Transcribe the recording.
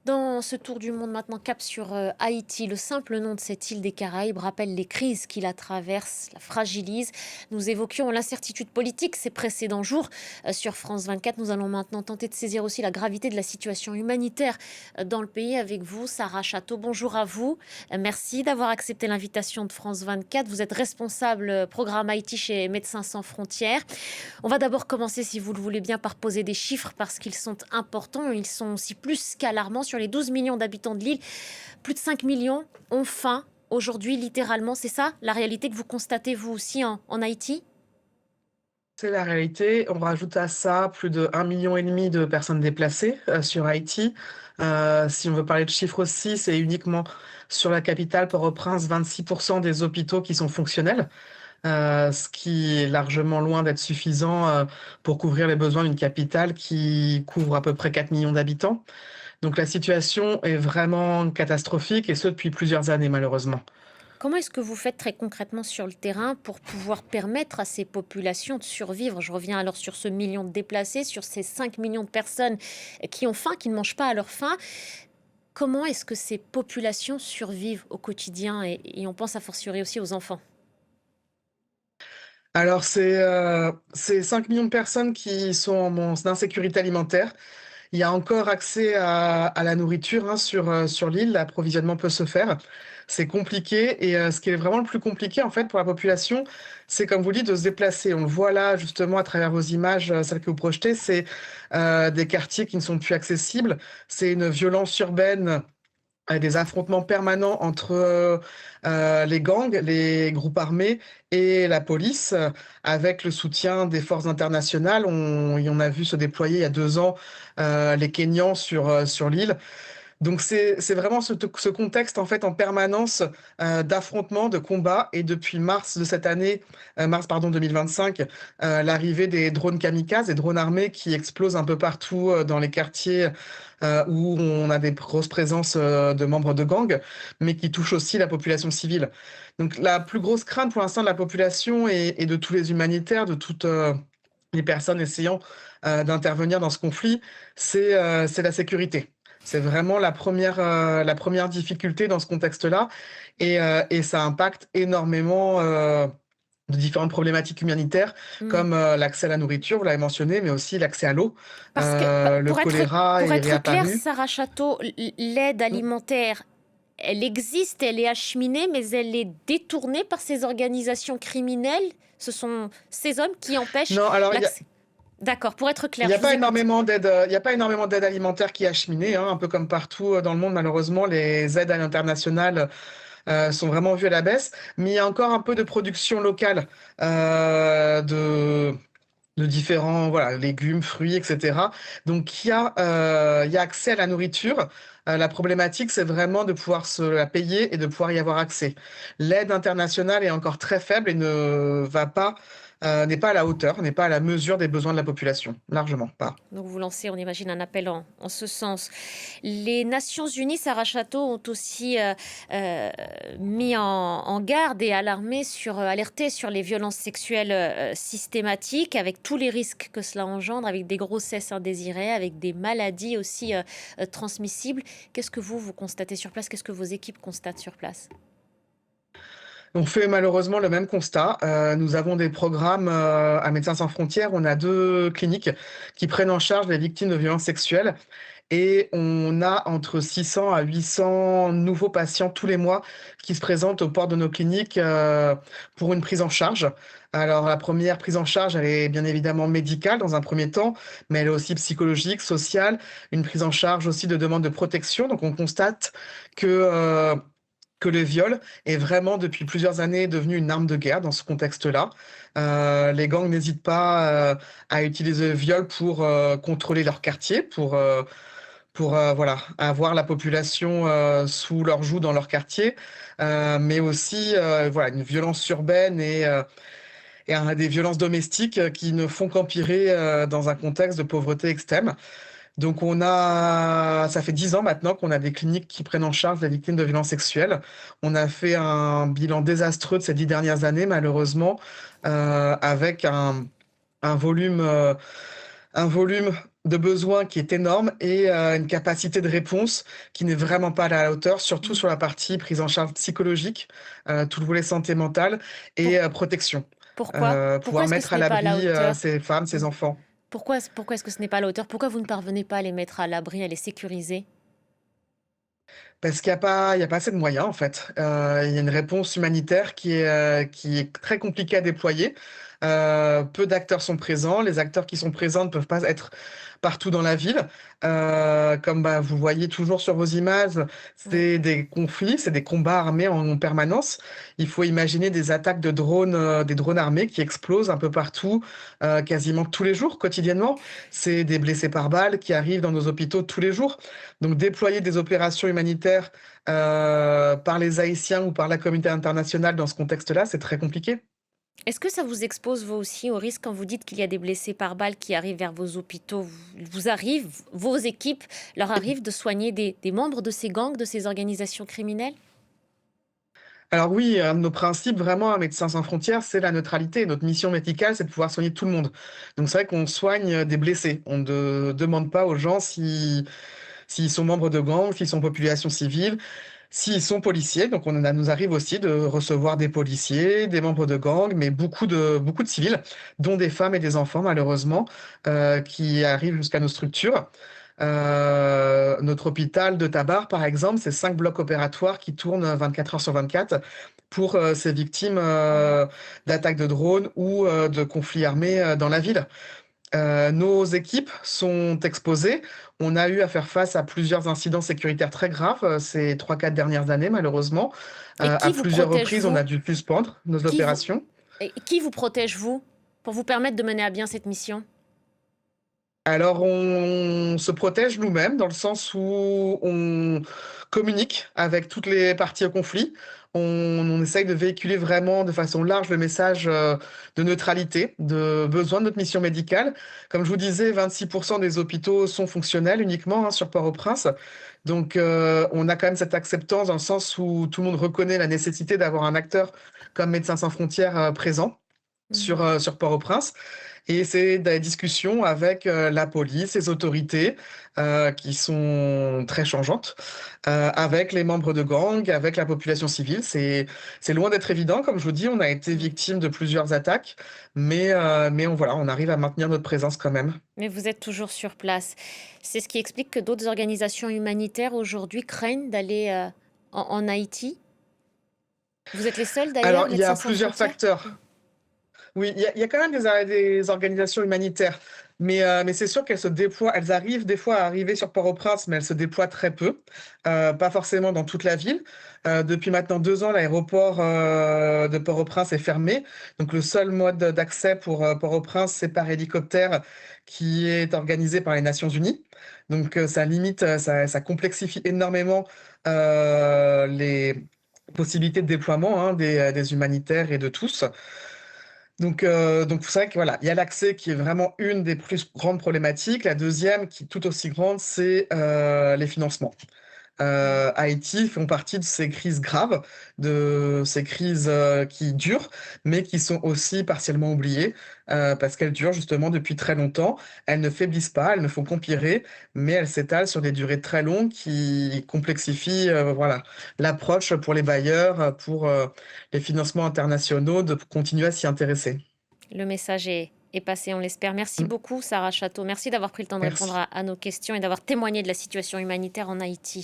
Dans ce tour du monde maintenant, cap sur Haïti, le simple nom de cette île des Caraïbes rappelle les crises qui la traversent, la fragilisent. Nous évoquions l'incertitude politique ces précédents jours sur France 24. Nous allons maintenant tenter de saisir aussi la gravité de la situation humanitaire dans le pays avec vous, Sarah Château. Bonjour à vous. Merci d'avoir accepté l'invitation de France 24. Vous êtes responsable programme Haïti chez Médecins sans frontières. On va d'abord commencer, si vous le voulez bien, par poser des chiffres parce qu'ils sont importants. Ils sont aussi plus qu'alarmants. Sur les 12 millions d'habitants de l'île, plus de 5 millions ont faim aujourd'hui, littéralement. C'est ça la réalité que vous constatez, vous aussi, en Haïti? C'est la réalité. On rajoute à ça plus de 1,5 million de personnes déplacées sur Haïti. Si on veut parler de chiffres aussi, c'est uniquement sur la capitale, Port-au-Prince, 26% des hôpitaux qui sont fonctionnels, ce qui est largement loin d'être suffisant pour couvrir les besoins d'une capitale qui couvre à peu près 4 millions d'habitants. Donc la situation est vraiment catastrophique et ce depuis plusieurs années malheureusement. Comment est-ce que vous faites très concrètement sur le terrain pour pouvoir permettre à ces populations de survivre? Je reviens alors sur ce million de déplacés, sur ces 5 millions de personnes qui ont faim, qui ne mangent pas à leur faim. Comment est-ce que ces populations survivent au quotidien et on pense a fortiori aussi aux enfants? Alors c'est 5 millions de personnes qui sont en insécurité alimentaire. Il y a encore accès à la nourriture, hein, sur l'île, l'approvisionnement peut se faire. C'est compliqué et ce qui est vraiment le plus compliqué, en fait, pour la population, c'est comme vous dites, de se déplacer. On le voit là, justement, à travers vos images, celles que vous projetez, c'est, des quartiers qui ne sont plus accessibles. C'est une violence urbaine, des affrontements permanents entre, les gangs, les groupes armés et la police, avec le soutien des forces internationales. On a vu se déployer il y a 2 ans, les Kenyans sur l'île. Donc c'est vraiment ce contexte, en fait, en permanence, d'affrontements, de combats et depuis mars de cette année, mars, pardon, 2025, l'arrivée des drones kamikazes, des drones armés qui explosent un peu partout, dans les quartiers, où on a des grosses présences, de membres de gangs, mais qui touchent aussi la population civile. Donc la plus grosse crainte pour l'instant de la population et de tous les humanitaires, de toutes, les personnes essayant, d'intervenir dans ce conflit, c'est la sécurité. C'est vraiment la première difficulté dans ce contexte-là et ça impacte énormément, de différentes problématiques humanitaires Mmh. comme, l'accès à la nourriture, vous l'avez mentionné, mais aussi l'accès à l'eau. Parce que, Le pour être choléra pour est être clair, réapparu. Sarah Château, l'aide Mmh. alimentaire, elle existe, elle est acheminée, mais elle est détournée par ces organisations criminelles? Ce sont ces hommes qui empêchent Non, alors l'accès? D'accord, pour être il clair, y a je vous pas écoute. énormément d'aide, il y a pas énormément d'aide alimentaire qui est acheminée, hein, un peu comme partout, dans le monde malheureusement, les aides à l'international, sont vraiment vues à la baisse. Mais il y a encore un peu de production locale, de différents, voilà, légumes, fruits et cetera. Donc il y a accès à la nourriture. La problématique, c'est vraiment de pouvoir se la payer et de pouvoir y avoir accès. L'aide internationale est encore très faible et n'est pas à la hauteur, n'est pas à la mesure des besoins de la population, largement pas. Donc vous lancez, on imagine, un appel en ce sens. Les Nations Unies, Sarah Château, ont aussi mis en garde et alerté sur les violences sexuelles systématiques, avec tous les risques que cela engendre, avec des grossesses indésirées, avec des maladies aussi transmissibles. Qu'est-ce que vous constatez sur place? Qu'est-ce que vos équipes constatent sur place? On fait malheureusement le même constat. Nous avons des programmes, à Médecins sans frontières. On a 2 cliniques qui prennent en charge les victimes de violences sexuelles et on a entre 600 à 800 nouveaux patients tous les mois qui se présentent aux portes de nos cliniques, pour une prise en charge. Alors la première prise en charge, elle est bien évidemment médicale dans un premier temps, mais elle est aussi psychologique, sociale, une prise en charge aussi de demande de protection. Donc on constate que, que le viol est vraiment depuis plusieurs années devenu une arme de guerre dans ce contexte-là. Les gangs n'hésitent pas, à utiliser le viol pour, contrôler leur quartier, pour voilà, avoir la population, sous leur joug dans leur quartier, mais aussi, voilà, une violence urbaine et des violences domestiques, qui ne font qu'empirer, dans un contexte de pauvreté extrême. Donc ça fait 10 ans maintenant qu'on a des cliniques qui prennent en charge les victimes de violences sexuelles. On a fait un bilan désastreux de ces 10 dernières années malheureusement, avec un volume, un volume de besoin qui est énorme et une capacité de réponse qui n'est vraiment pas à la hauteur, surtout Mmh. sur la partie prise en charge psychologique, tout le volet santé mentale et Pour protection. pourquoi? Pourquoi Pouvoir est-ce que ce mettre à n'est pas à la l'abri, hauteur? ces femmes, ces Mmh. enfants. Pourquoi est-ce que ce n'est pas à la hauteur? Pourquoi vous ne parvenez pas à les mettre à l'abri, à les sécuriser? Parce qu'il y a pas assez de moyens, en fait. Il y a une réponse humanitaire qui est très compliquée à déployer. Peu d'acteurs sont présents. Les acteurs qui sont présents ne peuvent pas être partout dans la ville. Comme, bah, vous voyez toujours sur vos images, Oui. c'est des conflits, c'est des combats armés en permanence. Il faut imaginer des attaques de drones, des drones armés qui explosent un peu partout, quasiment tous les jours, quotidiennement. C'est des blessés par balles qui arrivent dans nos hôpitaux tous les jours. Donc déployer des opérations humanitaires, par les Haïtiens ou par la communauté internationale dans ce contexte-là, c'est très compliqué. Est-ce que ça vous expose, vous aussi, au risque quand vous dites qu'il y a des blessés par balle qui arrivent vers vos hôpitaux? Vous arrive, vos équipes, leur arrive de soigner des membres de ces gangs, de ces organisations criminelles? Alors oui, un de nos principes vraiment à Médecins sans frontières, c'est la neutralité. Notre mission médicale, c'est de pouvoir soigner tout le monde. Donc c'est vrai qu'on soigne, des blessés. On ne demande pas aux gens s'ils sont membres de gangs, s'ils sont population civile, s'ils sont policiers. Donc nous arrive aussi de recevoir des policiers, des membres de gangs, mais beaucoup de civils, dont des femmes et des enfants malheureusement, qui arrivent jusqu'à nos structures. Notre hôpital de Tabar, par exemple, c'est 5 blocs opératoires qui tournent 24 heures sur 24 pour, ces victimes, Waouh. d'attaques de drones ou, de conflits armés, dans la ville. Nos équipes sont exposées. On a eu à faire face à plusieurs incidents sécuritaires très graves, ces 3-4 dernières années malheureusement. Et À qui vous plusieurs protège, reprises, on a vous? dû suspendre nos Qui vous, opérations. qui vous protège, vous, pour vous permettre de mener à bien cette mission? Alors on se protège nous-mêmes dans le sens où on communique avec toutes les parties au conflit. On essaye de véhiculer vraiment de façon large le message, de neutralité, de besoin de notre mission médicale. Comme je vous disais, 26 des hôpitaux sont fonctionnels uniquement, hein, sur Port-au-Prince. Donc on a quand même cette acceptance dans le sens où tout le monde reconnaît la nécessité d'avoir un acteur comme Médecins sans frontières, présent Mhm. sur Port-au-Prince. Et c'est des discussions avec, la police, les autorités, qui sont très changeantes, avec les membres de gangs, avec la population civile. C'est loin d'être évident, comme je vous dis, on a été Oui. victime de plusieurs attaques, mais on arrive à maintenir notre présence quand même. Mais vous êtes toujours sur place. C'est ce qui explique que d'autres organisations humanitaires aujourd'hui craignent d'aller en Haïti. Vous êtes les seuls d'ailleurs, Alors il y Médecins a sans plusieurs frontières? Mm. facteurs. Oui, il y a quand même des organisations humanitaires, mais c'est sûr qu'elles se déploient, elles arrivent des fois à arriver sur Port-au-Prince, mais elles se déploient très peu, pas forcément dans toute la ville. Depuis maintenant 2 ans, l'aéroport, de Port-au-Prince est fermé, donc le seul mode d'accès pour, Port-au-Prince, c'est par hélicoptère qui est organisé par les Nations unies. Donc ça limite, ça complexifie énormément, les possibilités de déploiement, hein, des humanitaires et de tous. Donc c'est vrai que voilà, il y a l'accès qui est vraiment une des plus grandes problématiques. La deuxième, qui est tout aussi grande, c'est, les financements. Mm. Haïti font partie de ces crises graves, de ces crises, qui durent, mais qui sont aussi partiellement oubliées, parce qu'elles durent justement depuis très longtemps. Elles ne faiblissent pas, elles ne font qu'empirer, mais elles s'étalent sur des durées très longues qui complexifient, voilà, l'approche pour les bailleurs, pour, les financements internationaux de continuer à s'y intéresser. Le message est passé, on l'espère. Merci Mmh, beaucoup, Sarah Château. Merci d'avoir pris le temps de répondre merci. à nos questions et d'avoir témoigné de la situation humanitaire en Haïti.